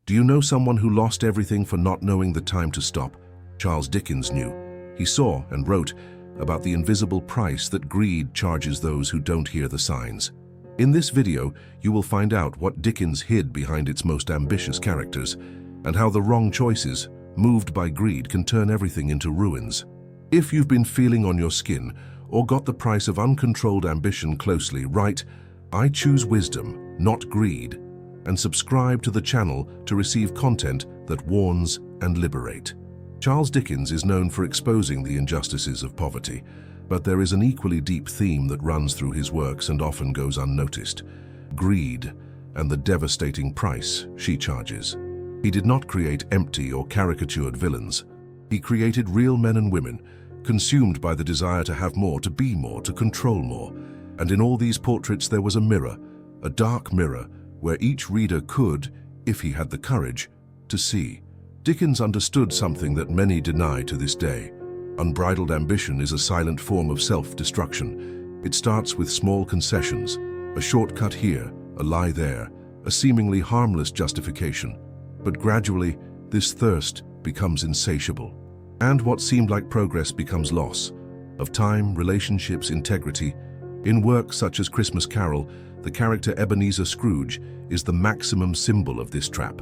Do you know someone who lost everything for not knowing the time to stop? Charles Dickens knew. He saw and wrote about the invisible price that greed charges those who don't hear the signs. In this video, you will find out what Dickens hid behind its most ambitious characters and how the wrong choices, moved by greed, can turn everything into ruins. If you've been feeling on your skin or got the price of uncontrolled ambition closely, write, "I choose wisdom, not greed," and subscribe to the channel to receive content that warns and liberate. Charles Dickens is known for exposing the injustices of poverty, but there is an equally deep theme that runs through his works and often goes unnoticed: greed and the devastating price she charges. He did not create empty or caricatured villains. He created real men and women, consumed by the desire to have more, to be more, to control more. And in all these portraits there was a mirror, a dark mirror, where each reader could, if he had the courage, to see. Dickens understood something that many deny to this day. Unbridled ambition is a silent form of self-destruction. It starts with small concessions, a shortcut here, a lie there, a seemingly harmless justification. But gradually, this thirst becomes insatiable. And what seemed like progress becomes loss of time, relationships, integrity. In works such as Christmas Carol, the character Ebenezer Scrooge is the maximum symbol of this trap.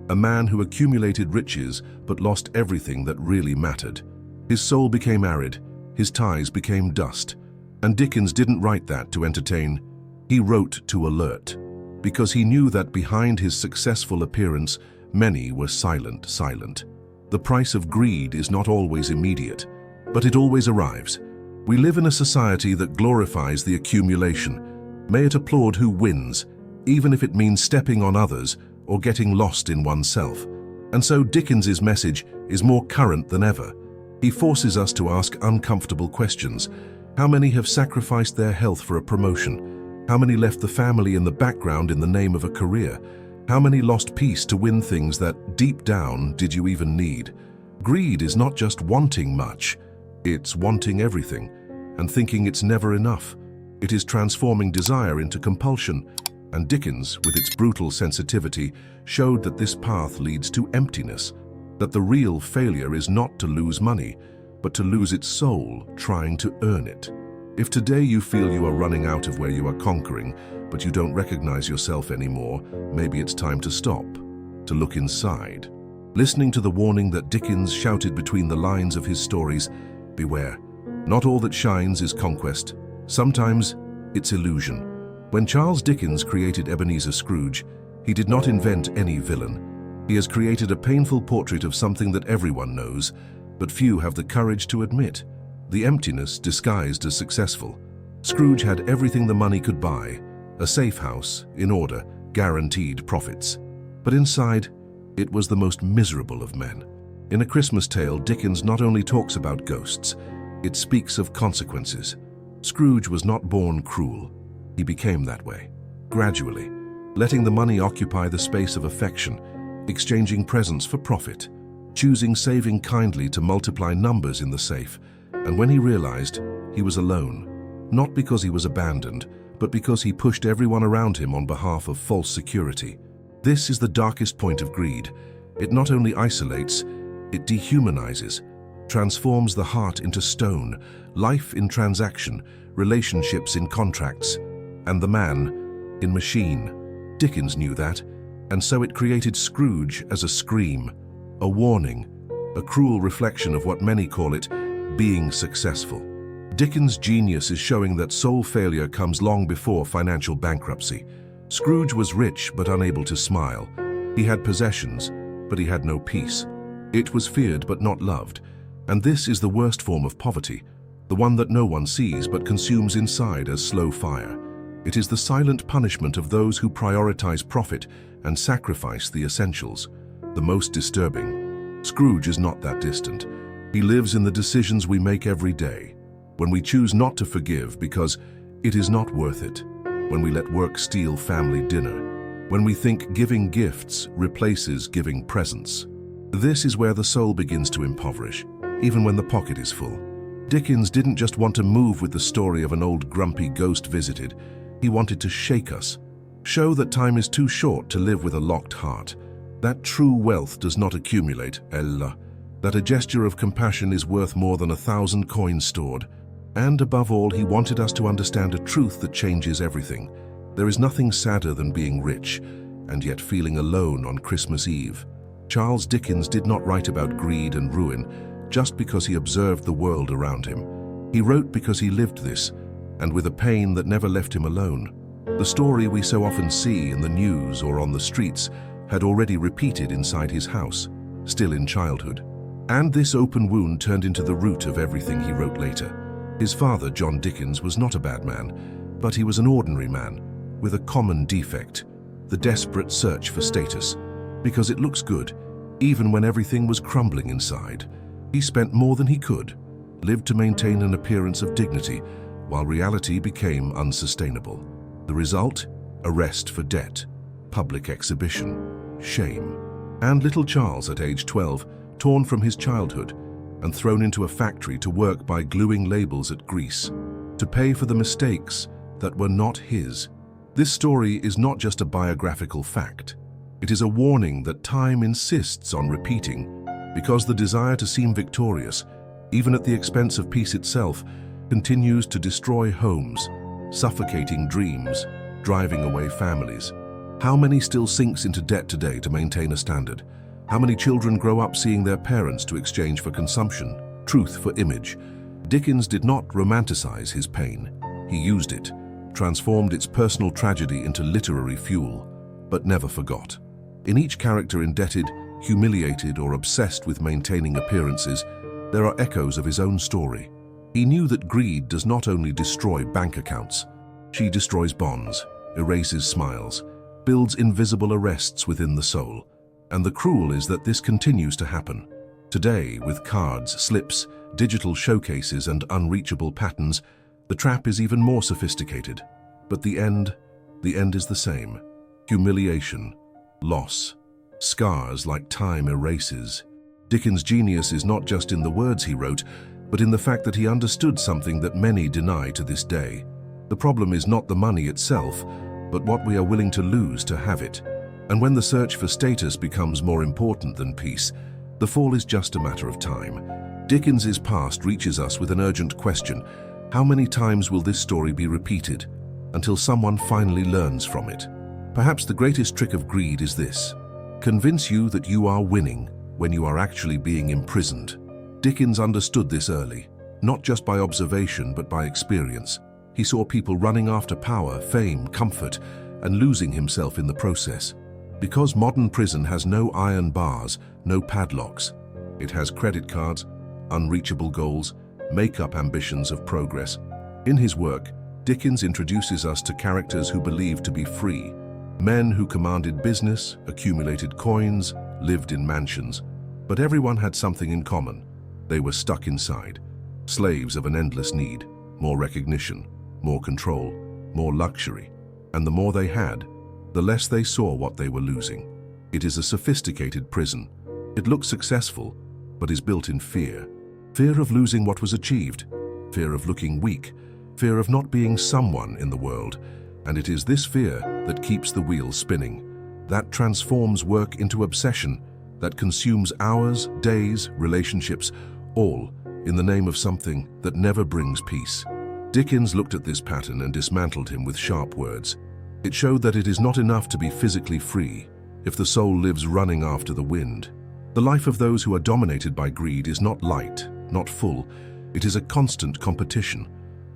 A man who accumulated riches but lost everything that really mattered. His soul became arid, his ties became dust. And Dickens didn't write that to entertain. He wrote to alert, because he knew that behind his successful appearance, many were silent. The price of greed is not always immediate, but it always arrives. We live in a society that glorifies the accumulation. May it applaud who wins, even if it means stepping on others or getting lost in oneself. And so Dickens's message is more current than ever. He forces us to ask uncomfortable questions. How many have sacrificed their health for a promotion? How many left the family in the background in the name of a career? How many lost peace to win things that, deep down, did you even need? Greed is not just wanting much, it's wanting everything and thinking it's never enough. It is transforming desire into compulsion. And Dickens, with its brutal sensitivity, showed that this path leads to emptiness, that the real failure is not to lose money, but to lose its soul trying to earn it. If today you feel you are running out of where you are conquering, but you don't recognize yourself anymore, maybe it's time to stop, to look inside. Listening to the warning that Dickens shouted between the lines of his stories, beware. Not all that shines is conquest. Sometimes it's illusion. When Charles Dickens created Ebenezer Scrooge, he did not invent any villain. He has created a painful portrait of something that everyone knows, but few have the courage to admit: the emptiness disguised as successful. Scrooge had everything the money could buy: a safe house, in order, guaranteed profits. But inside, it was the most miserable of men. In A Christmas Tale, Dickens not only talks about ghosts, it speaks of consequences. Scrooge was not born cruel. He became that way, gradually, letting the money occupy the space of affection, exchanging presents for profit, choosing saving kindly to multiply numbers in the safe. And when he realized, he was alone, not because he was abandoned, but because he pushed everyone around him on behalf of false security. This is the darkest point of greed. It not only isolates, it dehumanizes, transforms the heart into stone, life in transaction, relationships in contracts, and the man in machine. Dickens knew that, and so it created Scrooge as a scream, a warning, a cruel reflection of what many call it, being successful. Dickens' genius is showing that soul failure comes long before financial bankruptcy. Scrooge was rich but unable to smile. He had possessions, but he had no peace. It was feared but not loved. And this is the worst form of poverty, the one that no one sees but consumes inside as slow fire. It is the silent punishment of those who prioritize profit and sacrifice the essentials. The most disturbing: Scrooge is not that distant. He lives in the decisions we make every day. When we choose not to forgive because it is not worth it. When we let work steal family dinner. When we think giving gifts replaces giving presents. This is where the soul begins to impoverish, even when the pocket is full. Dickens didn't just want to move with the story of an old grumpy ghost visited. He wanted to shake us, show that time is too short to live with a locked heart. That true wealth does not accumulate, Ella. That a gesture of compassion is worth more than 1,000 coins stored. And above all, he wanted us to understand a truth that changes everything. There is nothing sadder than being rich, and yet feeling alone on Christmas Eve. Charles Dickens did not write about greed and ruin just because he observed the world around him. He wrote because he lived this, and with a pain that never left him alone. The story we so often see in the news or on the streets had already repeated inside his house, still in childhood. And this open wound turned into the root of everything he wrote later. His father, John Dickens, was not a bad man, but he was an ordinary man with a common defect, the desperate search for status, because it looks good, even when everything was crumbling inside. He spent more than he could, lived to maintain an appearance of dignity, while reality became unsustainable. The result? Arrest for debt, public exhibition, shame. And little Charles, at age 12, torn from his childhood and thrown into a factory to work by gluing labels at grease, to pay for the mistakes that were not his. This story is not just a biographical fact. It is a warning that time insists on repeating, because the desire to seem victorious, even at the expense of peace itself, continues to destroy homes, suffocating dreams, driving away families. How many still sinks into debt today to maintain a standard? How many children grow up seeing their parents to exchange for consumption, truth for image? Dickens did not romanticize his pain. He used it, transformed its personal tragedy into literary fuel, but never forgot. In each character indebted, humiliated, or obsessed with maintaining appearances, there are echoes of his own story. He knew that greed does not only destroy bank accounts, she destroys bonds, erases smiles, builds invisible arrests within the soul. And the cruel is that this continues to happen. Today, with cards, slips, digital showcases, and unreachable patterns, the trap is even more sophisticated. But the end is the same. Humiliation, loss, scars like time erases. Dickens' genius is not just in the words he wrote, but in the fact that he understood something that many deny to this day. The problem is not the money itself, but what we are willing to lose to have it. And when the search for status becomes more important than peace, the fall is just a matter of time. Dickens's past reaches us with an urgent question: how many times will this story be repeated until someone finally learns from it? Perhaps the greatest trick of greed is this: convince you that you are winning when you are actually being imprisoned. Dickens understood this early, not just by observation but by experience. He saw people running after power, fame, comfort, and losing himself in the process. Because modern prison has no iron bars, no padlocks. It has credit cards, unreachable goals, make-up ambitions of progress. In his work, Dickens introduces us to characters who believed to be free. Men who commanded business, accumulated coins, lived in mansions. But everyone had something in common. They were stuck inside, slaves of an endless need, more recognition, more control, more luxury. And the more they had, the less they saw what they were losing. It is a sophisticated prison. It looks successful, but is built in fear. Fear of losing what was achieved, fear of looking weak, fear of not being someone in the world. And it is this fear that keeps the wheels spinning, that transforms work into obsession, that consumes hours, days, relationships, all in the name of something that never brings peace. Dickens looked at this pattern and dismantled him with sharp words. It showed that it is not enough to be physically free if the soul lives running after the wind. The life of those who are dominated by greed is not light, not full. It is a constant competition,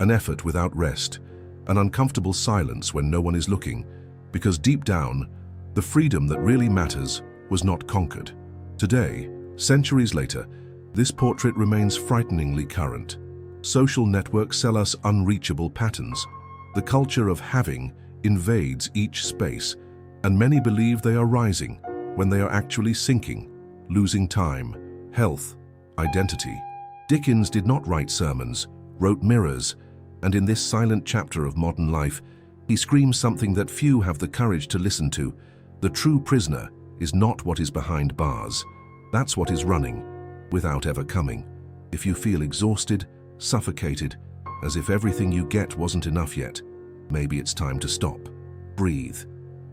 an effort without rest, an uncomfortable silence when no one is looking, because deep down, the freedom that really matters was not conquered. Today, centuries later, this portrait remains frighteningly current. Social networks sell us unreachable patterns. The culture of having invades each space, and many believe they are rising when they are actually sinking, losing time, health, identity. Dickens did not write sermons, wrote mirrors, and in this silent chapter of modern life, he screams something that few have the courage to listen to. The true prisoner is not what is behind bars. That's what is running, without ever coming. If you feel exhausted, suffocated, as if everything you get wasn't enough yet, maybe it's time to stop, breathe,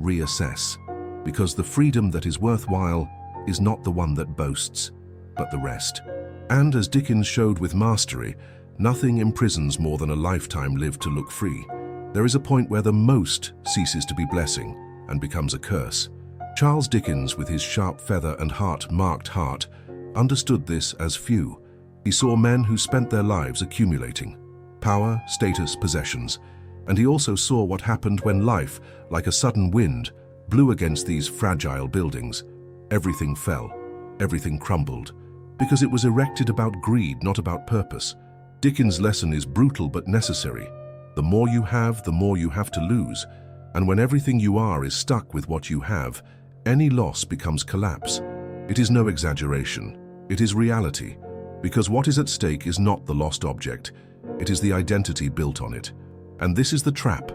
reassess, because the freedom that is worthwhile is not the one that boasts, but the rest. And as Dickens showed with mastery, nothing imprisons more than a lifetime lived to look free. There is a point where the most ceases to be blessing and becomes a curse. Charles Dickens, with his sharp feather and heart-marked heart, understood this as few. He saw men who spent their lives accumulating power, status, possessions, and he also saw what happened when life, like a sudden wind, blew against these fragile buildings. Everything fell, everything crumbled, because it was erected about greed, not about purpose. Dickens' lesson is brutal but necessary. The more you have to lose, and when everything you are is stuck with what you have, any loss becomes collapse. It is no exaggeration, it is reality, because what is at stake is not the lost object, it is the identity built on it. And this is the trap.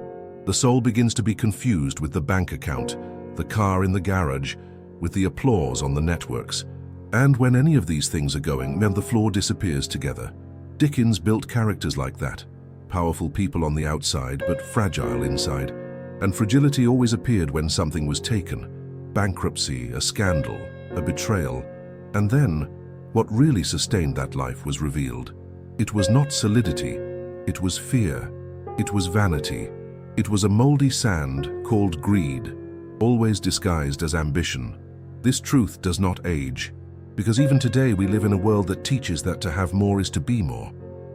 The soul begins to be confused with the bank account, the car in the garage, with the applause on the networks. And when any of these things are going, then the floor disappears together. Dickens built characters like that. Powerful people on the outside, but fragile inside. And fragility always appeared when something was taken. Bankruptcy, a scandal, a betrayal. And then, what really sustained that life was revealed. It was not solidity, it was fear, it was vanity. It was a moldy sand called greed, always disguised as ambition. This truth does not age, because even today we live in a world that teaches that to have more is to be more,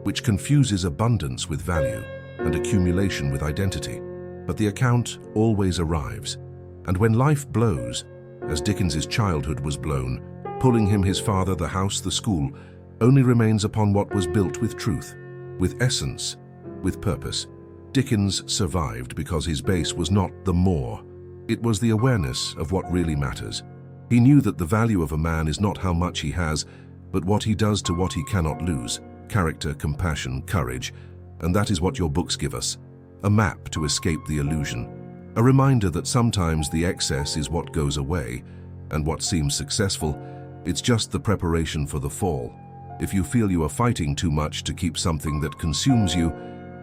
which confuses abundance with value and accumulation with identity. But the account always arrives, and when life blows, as Dickens's childhood was blown, pulling him his father, the house, the school, only remains upon what was built with truth, with essence, with purpose. Dickens survived because his base was not the more, it was the awareness of what really matters. He knew that the value of a man is not how much he has, but what he does to what he cannot lose. Character, compassion, courage, and that is what your books give us. A map to escape the illusion. A reminder that sometimes the excess is what goes away, and what seems successful, it's just the preparation for the fall. If you feel you are fighting too much to keep something that consumes you,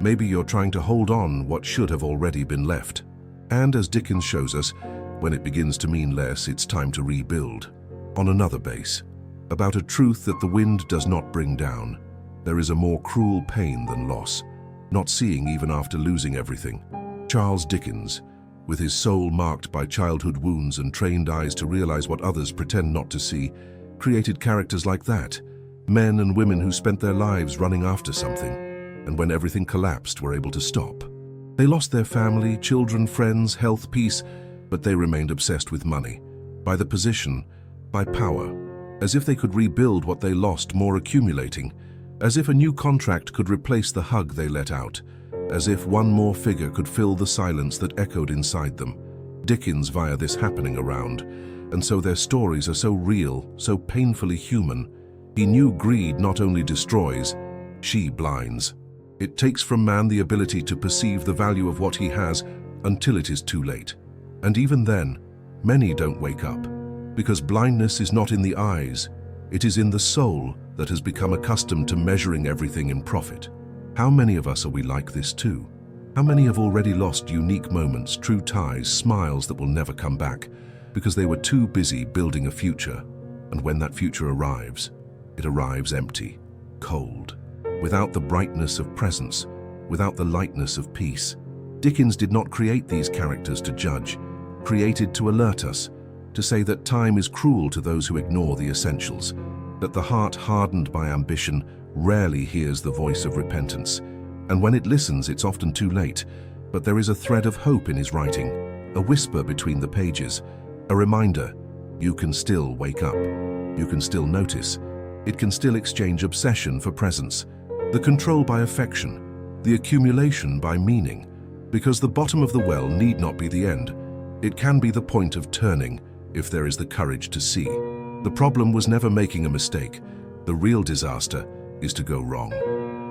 maybe you're trying to hold on what should have already been left. And as Dickens shows us, when it begins to mean less, it's time to rebuild. On another base, about a truth that the wind does not bring down. There is a more cruel pain than loss, not seeing even after losing everything. Charles Dickens, with his soul marked by childhood wounds and trained eyes to realize what others pretend not to see, created characters like that. Men and women who spent their lives running after something, and when everything collapsed were able to stop. They lost their family, children, friends, health, peace, but they remained obsessed with money, by the position, by power, as if they could rebuild what they lost, more accumulating, as if a new contract could replace the hug they let out, as if one more figure could fill the silence that echoed inside them. Dickens via this happening around, and so their stories are so real, so painfully human. He knew greed not only destroys, she blinds. It takes from man the ability to perceive the value of what he has until it is too late. And even then, many don't wake up, because blindness is not in the eyes, it is in the soul that has become accustomed to measuring everything in profit. How many of us are we like this too? How many have already lost unique moments, true ties, smiles that will never come back, because they were too busy building a future, and when that future arrives, it arrives empty, cold, without the brightness of presence, without the lightness of peace. Dickens did not create these characters to judge, created to alert us, to say that time is cruel to those who ignore the essentials, that the heart hardened by ambition rarely hears the voice of repentance, and when it listens it's often too late, but there is a thread of hope in his writing, a whisper between the pages, a reminder, you can still wake up, you can still notice, it can still exchange obsession for presence, the control by affection, the accumulation by meaning, because the bottom of the well need not be the end. It can be the point of turning, if there is the courage to see. The problem was never making a mistake. The real disaster is to go wrong,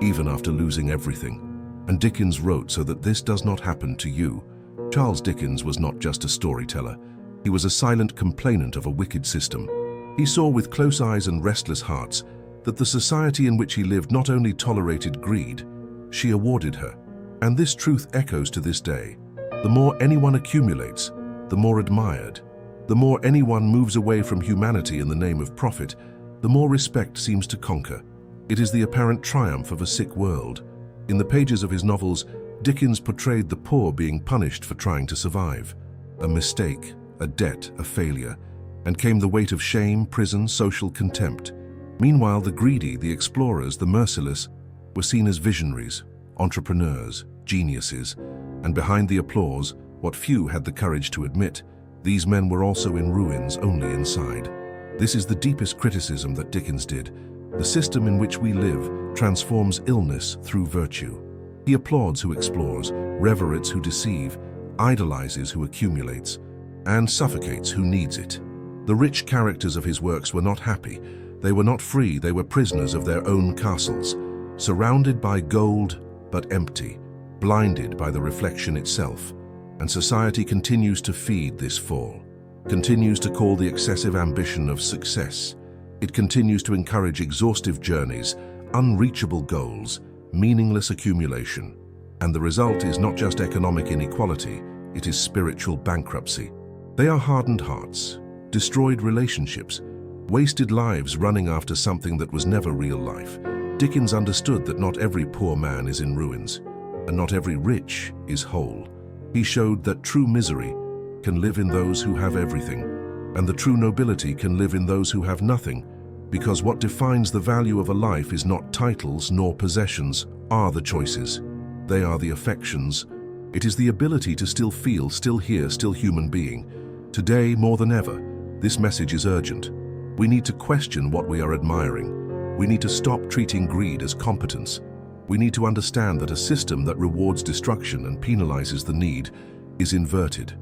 even after losing everything. And Dickens wrote so that this does not happen to you. Charles Dickens was not just a storyteller. He was a silent complainant of a wicked system. He saw with close eyes and restless hearts that the society in which he lived not only tolerated greed, she awarded her. And this truth echoes to this day. The more anyone accumulates, the more admired, The more anyone moves away from humanity in the name of profit, the more respect seems to conquer. It is the apparent triumph of a sick world. In the pages of his novels, Dickens portrayed the poor being punished for trying to survive. A mistake, a debt, a failure, and came the weight of shame, prison, social contempt. Meanwhile, the greedy, the explorers, the merciless were seen as visionaries, entrepreneurs, geniuses, and behind the applause, what few had the courage to admit, these men were also in ruins only inside. This is the deepest criticism that Dickens did. The system in which we live transforms illness through virtue. He applauds who explores, reveretes who deceive, idolizes who accumulates, and suffocates who needs it. The rich characters of his works were not happy. They were not free, they were prisoners of their own castles, surrounded by gold but empty, blinded by the reflection itself. And society continues to feed this fall, continues to call the excessive ambition of success. It continues to encourage exhaustive journeys, unreachable goals, meaningless accumulation. And the result is not just economic inequality, it is spiritual bankruptcy. They are hardened hearts, destroyed relationships, wasted lives running after something that was never real life. Dickens understood that not every poor man is in ruins, and not every rich is whole. He showed that true misery can live in those who have everything, and the true nobility can live in those who have nothing, because what defines the value of a life is not titles nor possessions, are the choices. They are the affections. It is the ability to still feel, still hear, still human being. Today, more than ever, this message is urgent. We need to question what we are admiring. We need to stop treating greed as competence. We need to understand that a system that rewards destruction and penalizes the need is inverted.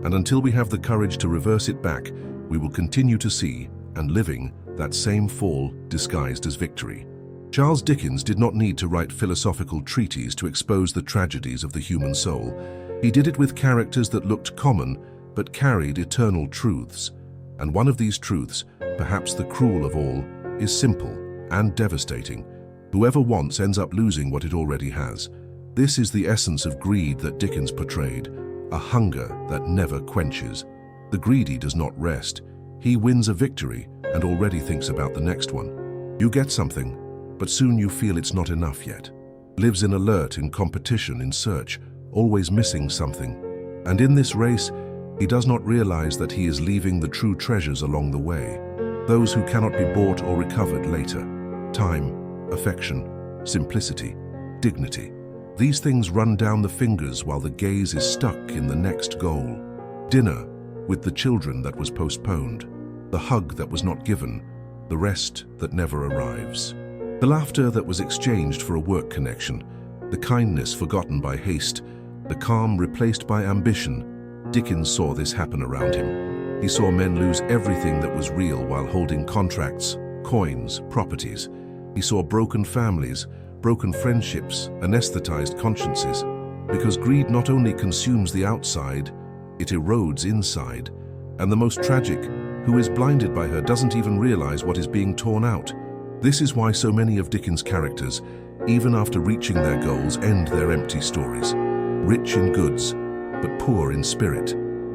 And until we have the courage to reverse it back, we will continue to see, and living, that same fall disguised as victory. Charles Dickens did not need to write philosophical treatises to expose the tragedies of the human soul. He did it with characters that looked common, but carried eternal truths. And one of these truths, perhaps the cruel of all, is simple and devastating. Whoever wants ends up losing what it already has. This is the essence of greed that Dickens portrayed, a hunger that never quenches. The greedy does not rest. He wins a victory and already thinks about the next one. You get something, but soon you feel it's not enough yet. Lives in alert, in competition, in search, always missing something. And in this race, he does not realize that he is leaving the true treasures along the way, those who cannot be bought or recovered later. Time, affection, simplicity, dignity. These things run down the fingers while the gaze is stuck in the next goal. Dinner with the children that was postponed, the hug that was not given, the rest that never arrives. The laughter that was exchanged for a work connection, the kindness forgotten by haste, the calm replaced by ambition. Dickens saw this happen around him. He saw men lose everything that was real while holding contracts, coins, properties. He saw broken families, broken friendships, anesthetized consciences. Because greed not only consumes the outside, it erodes inside. And the most tragic, who is blinded by her, doesn't even realize what is being torn out. This is why so many of Dickens' characters, even after reaching their goals, end their empty stories. Rich in goods, but poor in spirit.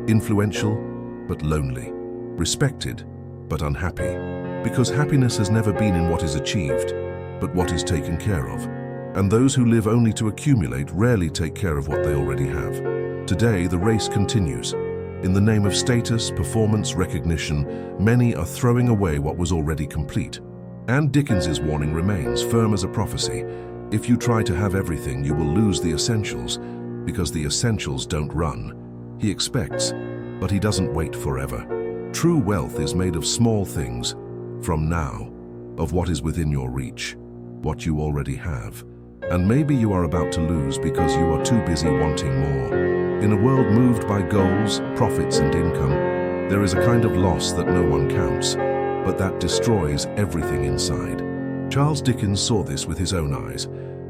Influential, but lonely. Respected, but unhappy. Because happiness has never been in what is achieved, but what is taken care of. And those who live only to accumulate rarely take care of what they already have. Today, the race continues. In the name of status, performance, recognition, many are throwing away what was already complete. And Dickens's warning remains, firm as a prophecy. If you try to have everything, you will lose the essentials, because the essentials don't run. He expects, but he doesn't wait forever. True wealth is made of small things, from now, of what is within your reach, what you already have. And maybe you are about to lose because you are too busy wanting more. In a world moved by goals, profits, and income, there is a kind of loss that no one counts, but that destroys everything inside. Charles Dickens saw this with his own eyes,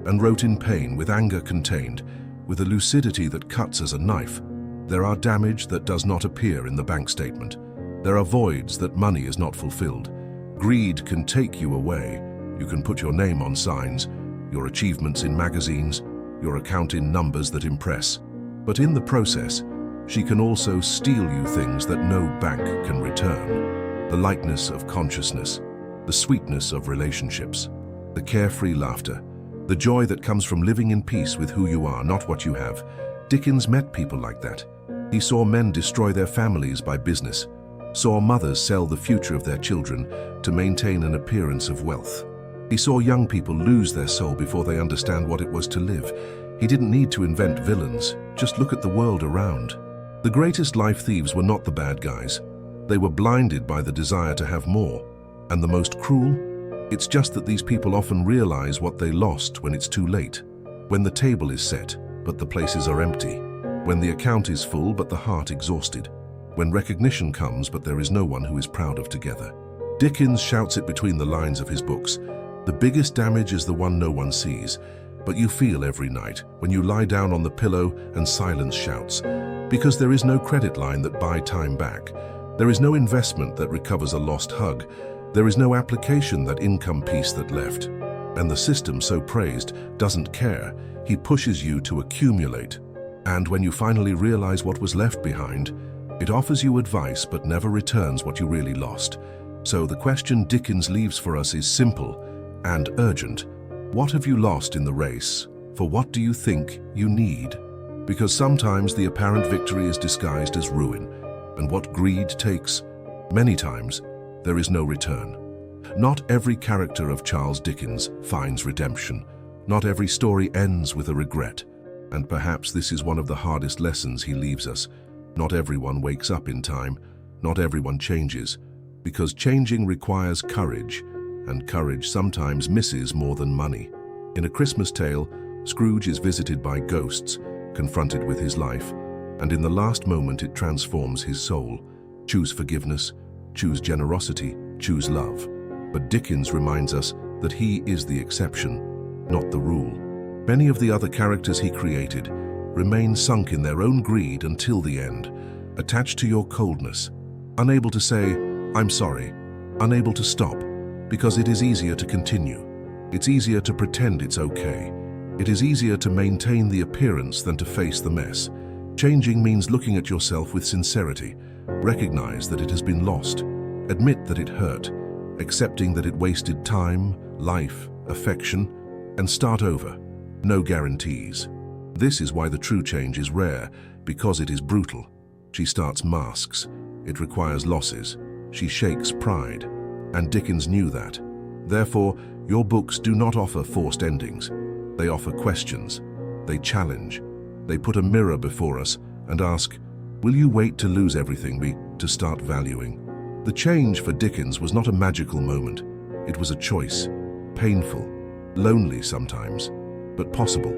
and wrote in pain, with anger contained, with a lucidity that cuts as a knife. There are damage that does not appear in the bank statement. There are voids that money is not fulfilled. Greed can take you away. You can put your name on signs, your achievements in magazines, your account in numbers that impress. But in the process, she can also steal you things that no bank can return. The lightness of consciousness, the sweetness of relationships, the carefree laughter, the joy that comes from living in peace with who you are, not what you have. Dickens met people like that. He saw men destroy their families by business, saw mothers sell the future of their children to maintain an appearance of wealth. He saw young people lose their soul before they understand what it was to live. He didn't need to invent villains, just look at the world around. The greatest life thieves were not the bad guys. They were blinded by the desire to have more. And the most cruel? It's just that these people often realize what they lost when it's too late. When the table is set, but the places are empty. When the account is full, but the heart exhausted. When recognition comes, but there is no one who is proud of together. Dickens shouts it between the lines of his books. The biggest damage is the one no one sees, but you feel every night when you lie down on the pillow and silence shouts. Because there is no credit line that buys time back. There is no investment that recovers a lost hug. There is no application that income piece that left. And the system so praised doesn't care. He pushes you to accumulate. And when you finally realize what was left behind, it offers you advice but never returns what you really lost. So the question Dickens leaves for us is simple and urgent. What have you lost in the race? For what do you think you need? Because sometimes the apparent victory is disguised as ruin, and what greed takes, many times, there is no return. Not every character of Charles Dickens finds redemption. Not every story ends with a regret. And perhaps this is one of the hardest lessons he leaves us. Not everyone wakes up in time. Not everyone changes. Because changing requires courage, and courage sometimes misses more than money. In A Christmas Tale, Scrooge is visited by ghosts, confronted with his life, and in the last moment it transforms his soul. Choose forgiveness, choose generosity, choose love. But Dickens reminds us that he is the exception, not the rule. Many of the other characters he created remain sunk in their own greed until the end, attached to your coldness, unable to say, "I'm sorry," unable to stop, because it is easier to continue. It's easier to pretend it's okay. It is easier to maintain the appearance than to face the mess. Changing means looking at yourself with sincerity, recognize that it has been lost, admit that it hurt, accepting that it wasted time, life, affection, and start over. No guarantees. This is why the true change is rare, because it is brutal. She starts masks. It requires losses. She shakes pride. And Dickens knew that. Therefore, your books do not offer forced endings. They offer questions. They challenge. They put a mirror before us and ask, will you wait to lose everything to start valuing? The change for Dickens was not a magical moment. It was a choice. Painful, lonely sometimes, but possible,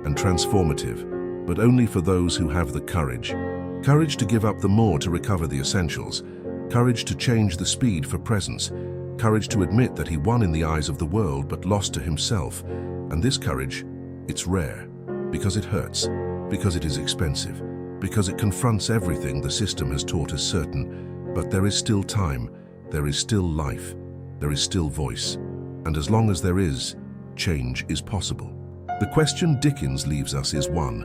and transformative, but only for those who have the courage. Courage to give up the more to recover the essentials. Courage to change the speed for presence. Courage to admit that he won in the eyes of the world but lost to himself. And this courage, it's rare, because it hurts, because it is expensive, because it confronts everything the system has taught us certain. But there is still time, there is still life, there is still voice. And as long as there is, change is possible. The question Dickens leaves us is one,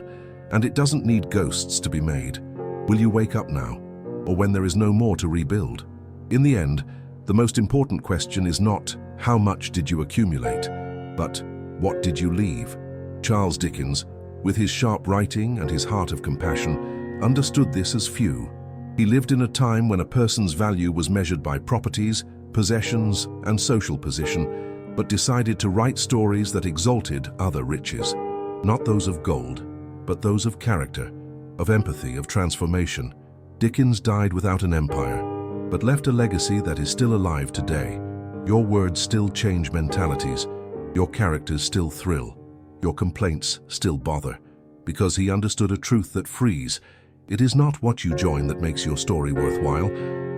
and it doesn't need ghosts to be made. Will you wake up now, or when there is no more to rebuild? In the end, the most important question is not, how much did you accumulate, but what did you leave? Charles Dickens, with his sharp writing and his heart of compassion, understood this as few. He lived in a time when a person's value was measured by properties, possessions, and social position, but decided to write stories that exalted other riches, not those of gold, but those of character, of empathy, of transformation. Dickens died without an empire, but left a legacy that is still alive today. Your words still change mentalities, your characters still thrill, your complaints still bother, because he understood a truth that frees. It is not what you join that makes your story worthwhile,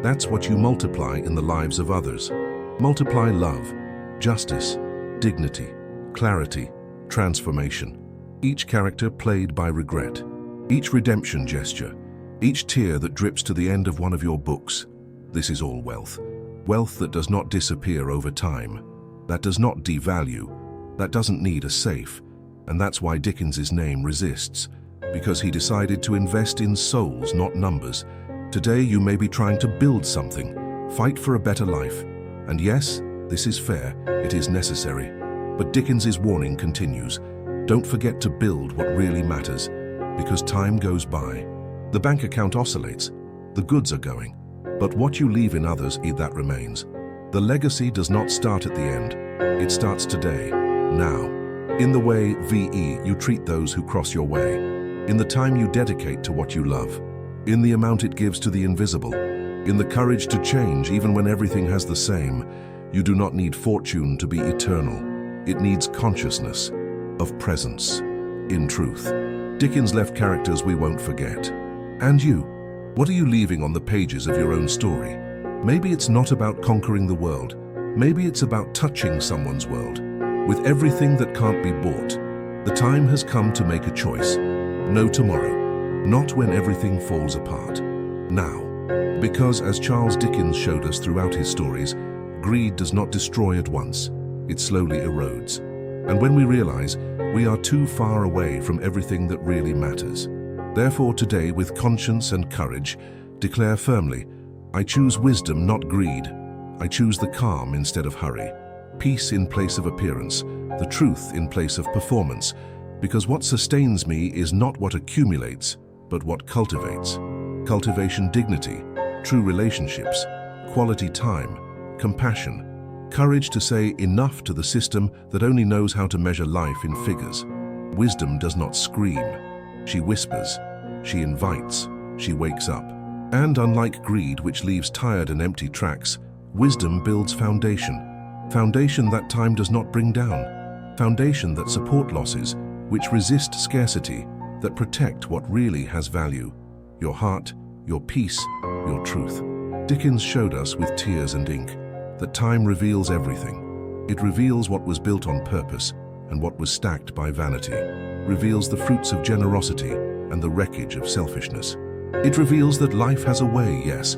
that's what you multiply in the lives of others. Multiply love, justice, dignity, clarity, transformation. Each character played by regret, each redemption gesture, each tear that drips to the end of one of your books. This is all wealth. Wealth that does not disappear over time, that does not devalue, that doesn't need a safe. And that's why Dickens's name resists. because he decided to invest in souls, not numbers. Today you may be trying to build something, fight for a better life. And yes, this is fair, it is necessary. But Dickens's warning continues. Don't forget to build what really matters, because time goes by. The bank account oscillates, the goods are going, but what you leave in others, that remains. The legacy does not start at the end, it starts today, now. In the way, you treat those who cross your way. In the time you dedicate to what you love. In the amount it gives to the invisible. In the courage to change even when everything has the same. You do not need fortune to be eternal. It needs consciousness of presence in truth. Dickens left characters we won't forget. And you? What are you leaving on the pages of your own story? Maybe it's not about conquering the world. Maybe it's about touching someone's world. With everything that can't be bought, the time has come to make a choice. No tomorrow. Not when everything falls apart. Now. Because as Charles Dickens showed us throughout his stories, greed does not destroy at once. It slowly erodes. And when we realize, we are too far away from everything that really matters. Therefore today, with conscience and courage, declare firmly, I choose wisdom, not greed. I choose the calm instead of hurry. Peace in place of appearance, the truth in place of performance. Because what sustains me is not what accumulates, but what cultivates. Cultivation, dignity, true relationships, quality time, compassion, courage to say enough to the system that only knows how to measure life in figures. Wisdom does not scream. She whispers, she invites, she wakes up. And unlike greed, which leaves tired and empty tracks, wisdom builds foundation. Foundation that time does not bring down. Foundation that support losses, which resist scarcity, that protect what really has value. Your heart, your peace, your truth. Dickens showed us with tears and ink that time reveals everything. It reveals what was built on purpose and what was stacked by vanity. Reveals the fruits of generosity and the wreckage of selfishness. It reveals that life has a way, yes,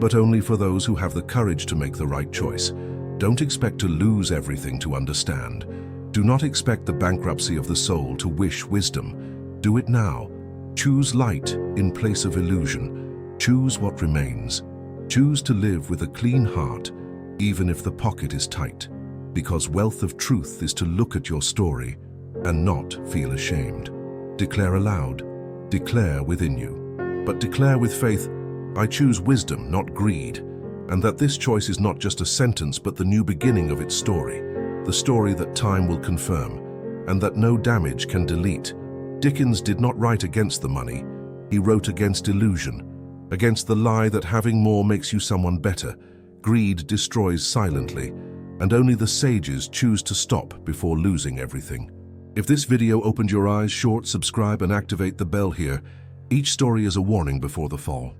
but only for those who have the courage to make the right choice. Don't expect to lose everything to understand. Do not expect the bankruptcy of the soul to wish wisdom. Do it now. Choose light in place of illusion. Choose what remains. Choose to live with a clean heart, even if the pocket is tight. Because wealth of truth is to look at your story and not feel ashamed. Declare aloud. Declare within you. But declare with faith, I choose wisdom, not greed, and that this choice is not just a sentence but the new beginning of its story, the story that time will confirm, and that no damage can delete. Dickens did not write against the money, he wrote against illusion, against the lie that having more makes you someone better. Greed destroys silently, and only the sages choose to stop before losing everything. If this video opened your eyes, subscribe and activate the bell here. Each story is a warning before the fall.